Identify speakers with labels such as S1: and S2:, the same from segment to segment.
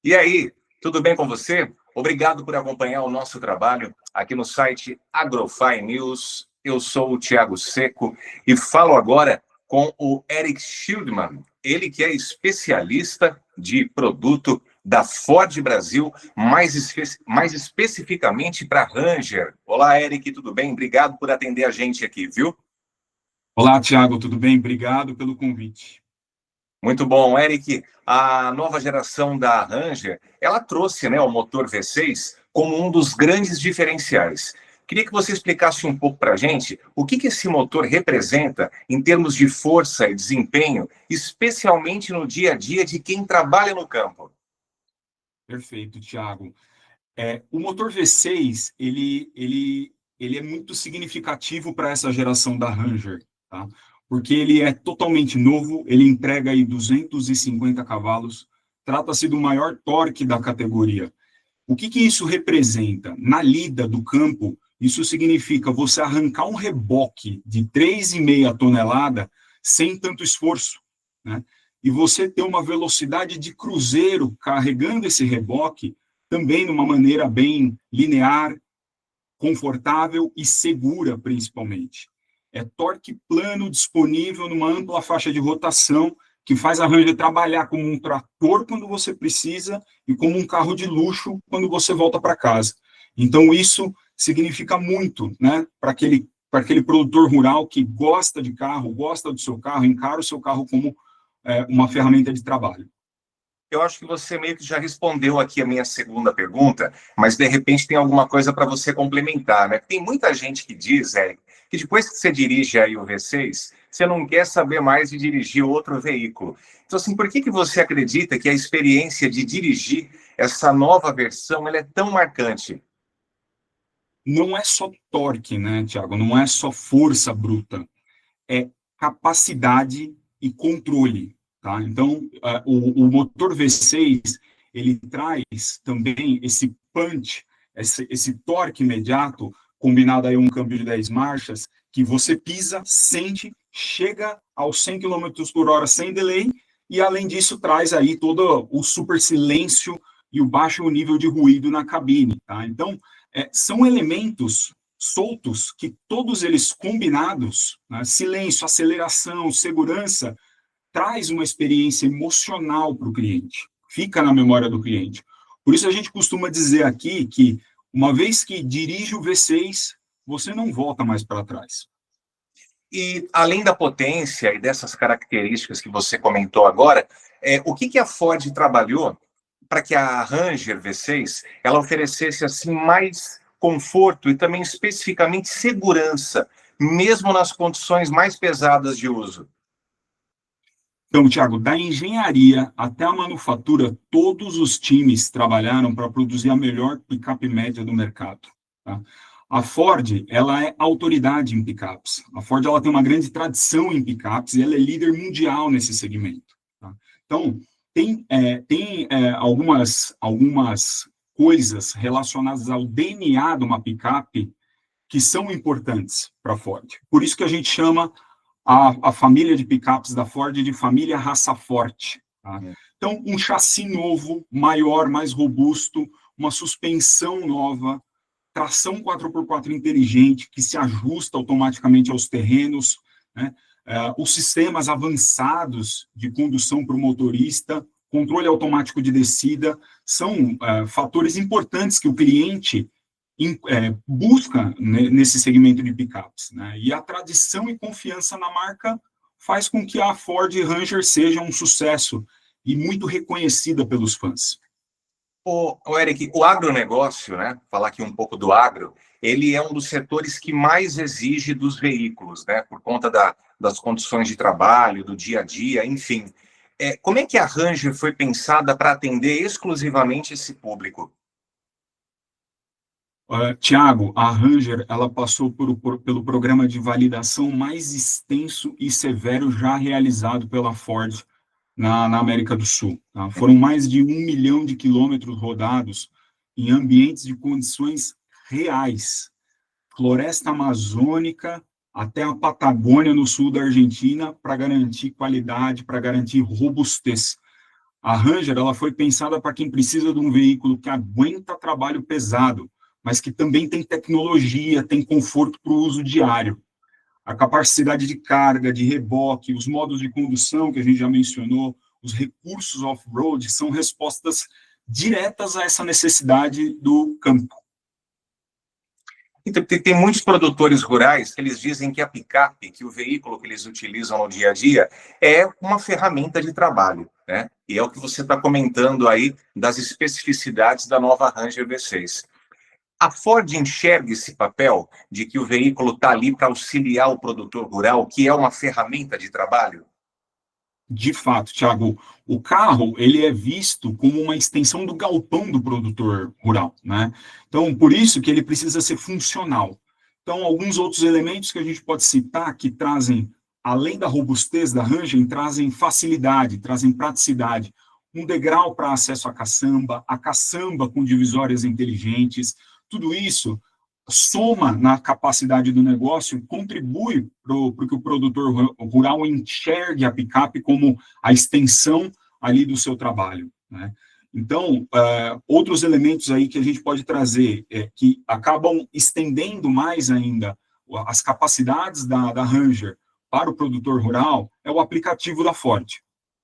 S1: E aí, tudo bem com você? Obrigado por acompanhar o nosso trabalho aqui no site Agrofy News. Eu sou o Thiago Seco e falo agora com o Eric Schildman, ele que é especialista de produto da Ford Brasil, mais especificamente para Ranger. Olá, Eric, tudo bem? Obrigado por atender a gente aqui, viu?
S2: Olá, Thiago, tudo bem? Obrigado pelo convite.
S1: Muito bom, Eric. A nova geração da Ranger, ela trouxe, né, o motor V6 como um dos grandes diferenciais. Queria que você explicasse um pouco para a gente o que esse motor representa em termos de força e desempenho, especialmente no dia a dia de quem trabalha no campo.
S2: Perfeito, Thiago. O motor V6, ele é muito significativo para essa geração da Ranger, tá? Porque ele é totalmente novo, ele entrega aí 250 cavalos, trata-se do maior torque da categoria. O que isso representa? Na lida do campo, isso significa você arrancar um reboque de 3,5 tonelada sem tanto esforço, né? E você ter uma velocidade de cruzeiro carregando esse reboque também de uma maneira bem linear, confortável e segura, principalmente. É torque plano disponível numa ampla faixa de rotação que faz a Ranger trabalhar como um trator quando você precisa e como um carro de luxo quando você volta para casa. Então, isso significa muito, né, para aquele produtor rural que gosta de carro, gosta do seu carro, encara o seu carro como uma ferramenta de trabalho.
S1: Eu acho que você meio que já respondeu aqui a minha segunda pergunta, mas de repente tem alguma coisa para você complementar, né? Tem muita gente que diz, Eric, que depois que você dirige aí o V6, você não quer saber mais de dirigir outro veículo. Então, assim, por que você acredita que a experiência de dirigir essa nova versão ela é tão marcante?
S2: Não é só torque, né, Thiago? Não é só força bruta, é capacidade e controle, tá? Então, o motor V6, ele traz também esse punch, esse torque imediato, combinado aí um câmbio de 10 marchas, que você pisa, sente, chega aos 100 km por hora sem delay, e além disso traz aí todo o super silêncio e o baixo nível de ruído na cabine, tá? Então, são elementos soltos que todos eles combinados, né, silêncio, aceleração, segurança, traz uma experiência emocional para o cliente, fica na memória do cliente. Por isso a gente costuma dizer aqui que uma vez que dirige o V6, você não volta mais para trás.
S1: E além da potência e dessas características que você comentou agora, o que a Ford trabalhou para que a Ranger V6 ela oferecesse assim mais conforto e também especificamente segurança, mesmo nas condições mais pesadas de uso?
S2: Então, Thiago, da engenharia até a manufatura, todos os times trabalharam para produzir a melhor picape média do mercado, tá? A Ford, ela é autoridade em picapes. A Ford, ela tem uma grande tradição em picapes e ela é líder mundial nesse segmento, tá? Então, tem algumas coisas relacionadas ao DNA de uma picape que são importantes para a Ford. Por isso que a gente chama a família de picapes da Ford de família raça forte, tá? Então, um chassi novo, maior, mais robusto, uma suspensão nova, tração 4x4 inteligente, que se ajusta automaticamente aos terrenos, né? Os sistemas avançados de condução para o motorista, controle automático de descida, são fatores importantes que o cliente busca nesse segmento de picapes, né? E a tradição e confiança na marca faz com que a Ford Ranger seja um sucesso e muito reconhecida pelos fãs.
S1: O Eric, o agronegócio, né? Falar aqui um pouco do agro, ele é um dos setores que mais exige dos veículos, né? Por conta das condições de trabalho, do dia a dia, enfim. Como é que a Ranger foi pensada para atender exclusivamente esse público?
S2: Tiago, a Ranger ela passou pelo programa de validação mais extenso e severo já realizado pela Ford na América do Sul, tá? Foram mais de 1 milhão de quilômetros rodados em ambientes de condições reais, floresta amazônica até a Patagônia, no sul da Argentina, para garantir qualidade, para garantir robustez. A Ranger ela foi pensada para quem precisa de um veículo que aguenta trabalho pesado, mas que também tem tecnologia, tem conforto para o uso diário. A capacidade de carga, de reboque, os modos de condução que a gente já mencionou, os recursos off-road são respostas diretas a essa necessidade do campo.
S1: Então, tem muitos produtores rurais que eles dizem que a picape, que o veículo que eles utilizam no dia a dia, é uma ferramenta de trabalho, né? E é o que você está comentando aí das especificidades da nova Ranger V6. A Ford enxerga esse papel de que o veículo está ali para auxiliar o produtor rural, que é uma ferramenta de trabalho?
S2: De fato, Thiago, o carro ele é visto como uma extensão do galpão do produtor rural, né? Então, por isso que ele precisa ser funcional. Então, alguns outros elementos que a gente pode citar que trazem, além da robustez da Ranger, trazem facilidade, trazem praticidade. Um degrau para acesso à caçamba, a caçamba com divisórias inteligentes, tudo isso soma na capacidade do negócio, contribui para que o produtor rural enxergue a picape como a extensão ali do seu trabalho, né? Então, outros elementos aí que a gente pode trazer, que acabam estendendo mais ainda as capacidades da Ranger para o produtor rural, é o aplicativo da Ford.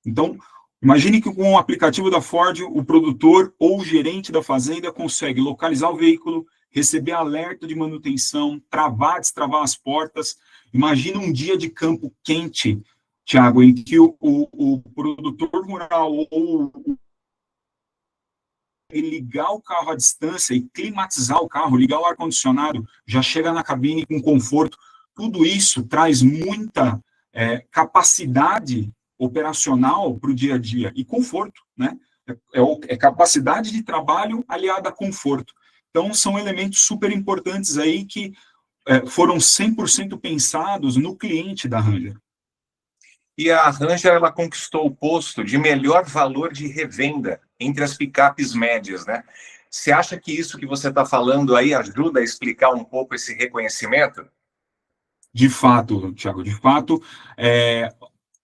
S2: Então, imagine que com o aplicativo da Ford, o produtor ou o gerente da fazenda consegue localizar o veículo, receber alerta de manutenção, travar, destravar as portas. Imagina um dia de campo quente, Tiago, em que o produtor rural ou ele ligar o carro à distância e climatizar o carro, ligar o ar-condicionado, já chega na cabine com conforto. Tudo isso traz muita capacidade operacional para o dia a dia e conforto, né? É capacidade de trabalho aliada a conforto. Então, são elementos super importantes aí que foram 100% pensados no cliente da Ranger.
S1: E a Ranger, ela conquistou o posto de melhor valor de revenda entre as picapes médias, né? Você acha que isso que você está falando aí ajuda a explicar um pouco esse reconhecimento?
S2: De fato, Thiago, de fato,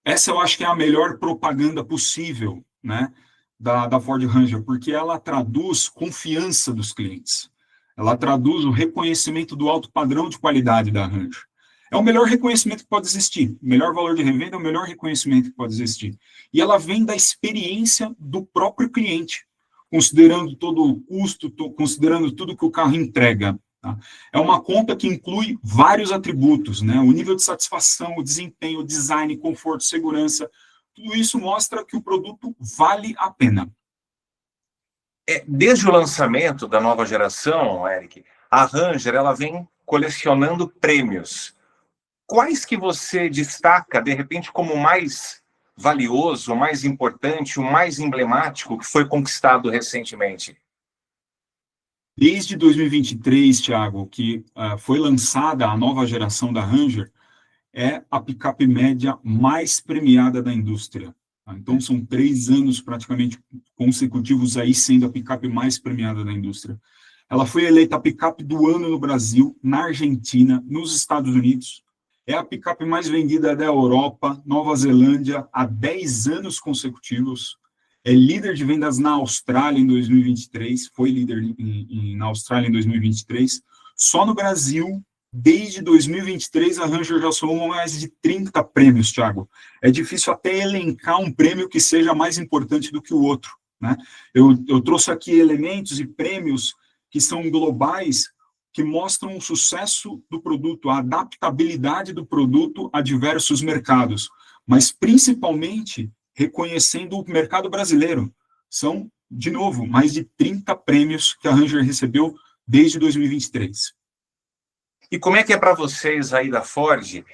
S2: essa eu acho que é a melhor propaganda possível, né, da Ford Ranger, porque ela traduz confiança dos clientes. Ela traduz o reconhecimento do alto padrão de qualidade da Ranger. É o melhor reconhecimento que pode existir. O melhor valor de revenda é o melhor reconhecimento que pode existir. E ela vem da experiência do próprio cliente, considerando todo o custo, considerando tudo que o carro entrega. Tá? É uma conta que inclui vários atributos, né? O nível de satisfação, o desempenho, o design, conforto, segurança. Tudo isso mostra que o produto vale a pena.
S1: Desde o lançamento da nova geração, Eric, a Ranger ela vem colecionando prêmios. Quais que você destaca, de repente, como o mais valioso, o mais importante, o mais emblemático que foi conquistado recentemente?
S2: Desde 2023, Thiago, que foi lançada a nova geração da Ranger, é a picape média mais premiada da indústria. Tá? Então, são 3 anos praticamente consecutivos aí sendo a picape mais premiada da indústria. Ela foi eleita a picape do ano no Brasil, na Argentina, nos Estados Unidos. É a picape mais vendida da Europa, Nova Zelândia, há 10 anos consecutivos. É líder de vendas na Austrália em 2023, foi líder na Austrália em 2023. Só no Brasil, desde 2023, a Ranger já somou mais de 30 prêmios, Thiago. É difícil até elencar um prêmio que seja mais importante do que o outro, né? Eu trouxe aqui elementos e prêmios que são globais, que mostram o sucesso do produto, a adaptabilidade do produto a diversos mercados, mas principalmente reconhecendo o mercado brasileiro. São, de novo, mais de 30 prêmios que a Ranger recebeu desde 2023.
S1: E como é que é para vocês aí da Ford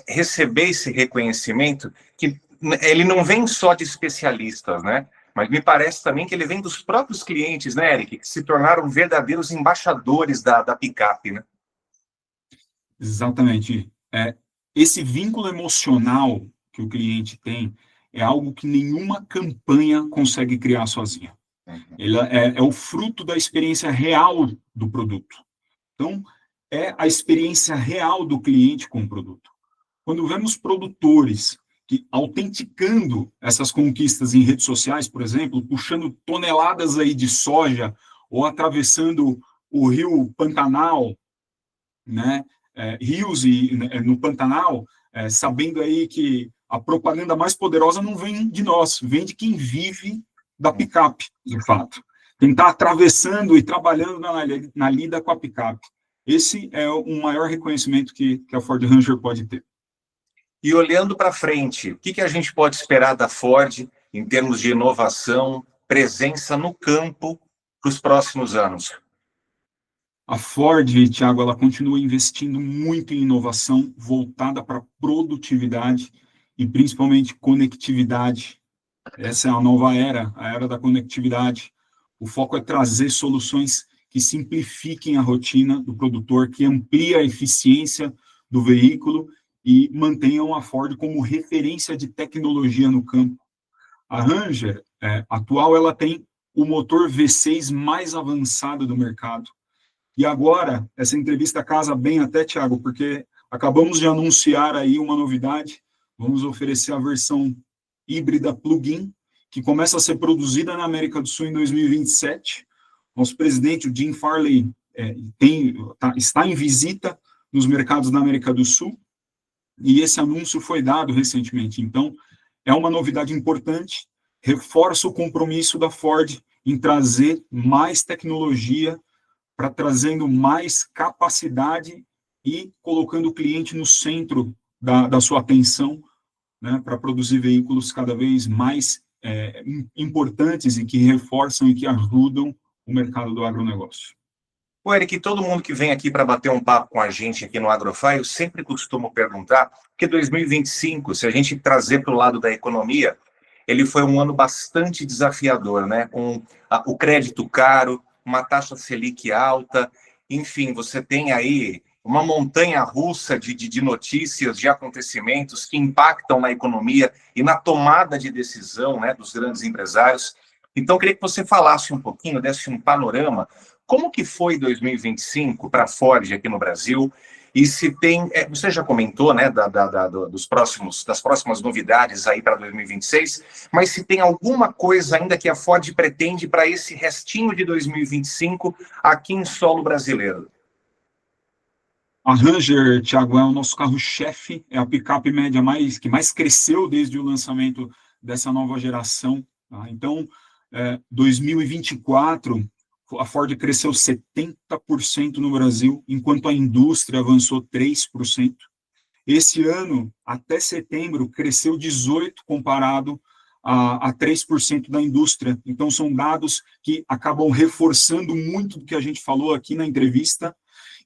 S1: receber esse reconhecimento, que ele não vem só de especialistas, né? Mas me parece também que ele vem dos próprios clientes, né, Eric? Que se tornaram verdadeiros embaixadores da picape, né?
S2: Exatamente. Esse vínculo emocional que o cliente tem é algo que nenhuma campanha consegue criar sozinha. Ele é o fruto da experiência real do produto. Então, é a experiência real do cliente com o produto. Quando vemos produtores que, autenticando essas conquistas em redes sociais, por exemplo, puxando toneladas aí de soja ou atravessando o rio Pantanal, né, rios no Pantanal, sabendo aí que a propaganda mais poderosa não vem de nós, vem de quem vive da picape, de fato. Quem está atravessando e trabalhando na lida com a picape. Esse é o maior reconhecimento que a Ford Ranger pode ter.
S1: E olhando para frente, o que a gente pode esperar da Ford em termos de inovação, presença no campo para os próximos anos?
S2: A Ford, Thiago, ela continua investindo muito em inovação voltada para produtividade e principalmente conectividade. Essa é a nova era, a era da conectividade. O foco é trazer soluções que simplifiquem a rotina do produtor, que ampliem a eficiência do veículo e mantenham a Ford como referência de tecnologia no campo. A Ranger atual, ela tem o motor V6 mais avançado do mercado. E agora, essa entrevista casa bem até, Thiago, porque acabamos de anunciar aí uma novidade. Vamos oferecer a versão híbrida plug-in, que começa a ser produzida na América do Sul em 2027. Nosso presidente, o Jim Farley, está em visita nos mercados da América do Sul, e esse anúncio foi dado recentemente. Então, é uma novidade importante, reforça o compromisso da Ford em trazer mais tecnologia, para trazendo mais capacidade e colocando o cliente no centro da sua atenção, né, para produzir veículos cada vez mais importantes e que reforçam e que ajudam o mercado do agronegócio.
S1: O Eric, todo mundo que vem aqui para bater um papo com a gente aqui no Agrofy, eu sempre costumo perguntar, porque 2025, se a gente trazer para o lado da economia, ele foi um ano bastante desafiador, né? Com o crédito caro, uma taxa Selic alta, enfim, você tem aí uma montanha russa de notícias, de acontecimentos que impactam na economia e na tomada de decisão, né, dos grandes empresários. Então, eu queria que você falasse um pouquinho, desse um panorama, como que foi 2025 para a Ford aqui no Brasil? E se tem, você já comentou, né, das próximas novidades aí para 2026, mas se tem alguma coisa ainda que a Ford pretende para esse restinho de 2025 aqui em solo brasileiro?
S2: A Ranger, Thiago, é o nosso carro-chefe, é a picape média que mais cresceu desde o lançamento dessa nova geração. Tá? Então, 2024, a Ford cresceu 70% no Brasil, enquanto a indústria avançou 3%. Esse ano, até setembro, cresceu 18% comparado a 3% da indústria. Então, são dados que acabam reforçando muito do que a gente falou aqui na entrevista.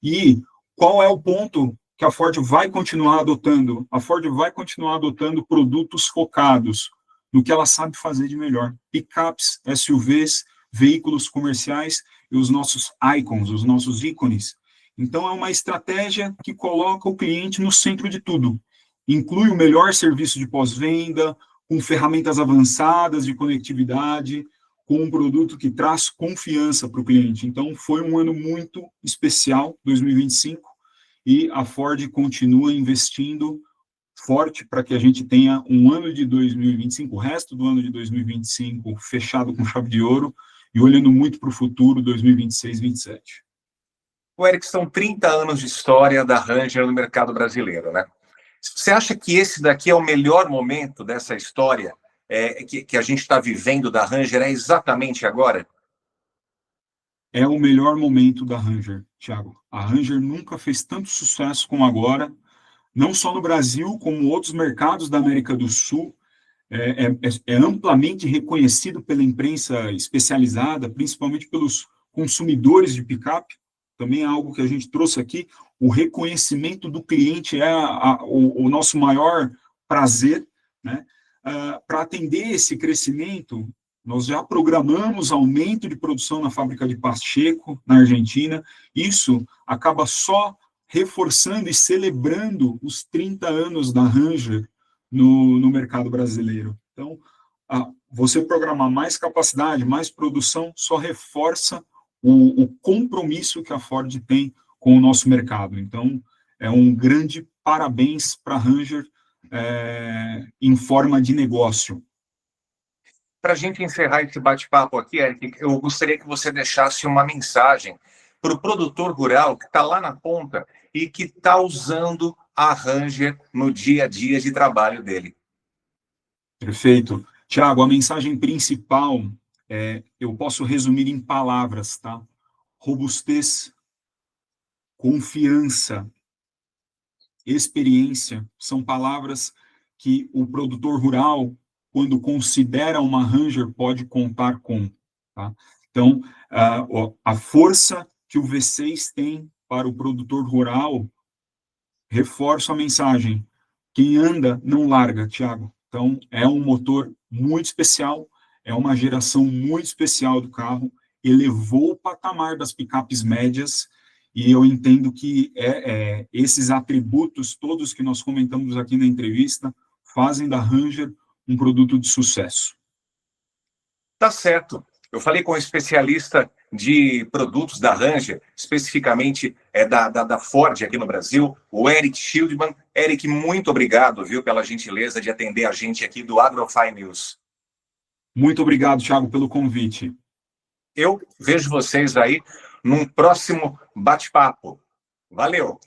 S2: E qual é o ponto que a Ford vai continuar adotando? A Ford vai continuar adotando produtos focados no que ela sabe fazer de melhor. Picapes, SUVs, veículos comerciais e os nossos icons, os nossos ícones. Então, é uma estratégia que coloca o cliente no centro de tudo. Inclui o melhor serviço de pós-venda, com ferramentas avançadas de conectividade, com um produto que traz confiança para o cliente. Então, foi um ano muito especial, 2025, e a Ford continua investindo forte para que a gente tenha um ano de 2025, o resto do ano de 2025 fechado com chave de ouro e olhando muito para o futuro, 2026, 2027.
S1: O Eric, são 30 anos de história da Ranger no mercado brasileiro, né? Você acha que esse daqui é o melhor momento dessa história que a gente está vivendo da Ranger é exatamente agora?
S2: É o melhor momento da Ranger, Thiago. A Ranger nunca fez tanto sucesso como agora, não só no Brasil, como outros mercados da América do Sul. É amplamente reconhecido pela imprensa especializada, principalmente pelos consumidores de picape. Também é algo que a gente trouxe aqui. O reconhecimento do cliente é o nosso maior prazer, né? Para atender esse crescimento, nós já programamos aumento de produção na fábrica de Pacheco, na Argentina. Isso acaba só reforçando e celebrando os 30 anos da Ranger no mercado brasileiro. Então, você programar mais capacidade, mais produção, só reforça o compromisso que a Ford tem com o nosso mercado. Então, é um grande parabéns para a Ranger em forma de negócio.
S1: Para a gente encerrar esse bate-papo aqui, Eric, eu gostaria que você deixasse uma mensagem para o produtor rural que está lá na ponta e que está usando a Ranger no dia a dia de trabalho dele.
S2: Perfeito. Tiago, a mensagem principal eu posso resumir em palavras, tá? Robustez, confiança, experiência, são palavras que o produtor rural, quando considera uma Ranger, pode contar com, tá? Então, a força que o V6 tem para o produtor rural, reforço a mensagem, quem anda não larga, Tiago. Então, é um motor muito especial, é uma geração muito especial do carro, elevou o patamar das picapes médias, e eu entendo que esses atributos todos que nós comentamos aqui na entrevista fazem da Ranger um produto de sucesso.
S1: Tá certo. Eu falei com um especialista de produtos da Ranger, especificamente da Ford aqui no Brasil, o Eric Schildman. Eric, muito obrigado, viu, pela gentileza de atender a gente aqui do AgroFi News.
S2: Muito obrigado, Thiago, pelo convite.
S1: Eu vejo vocês aí num próximo bate-papo. Valeu!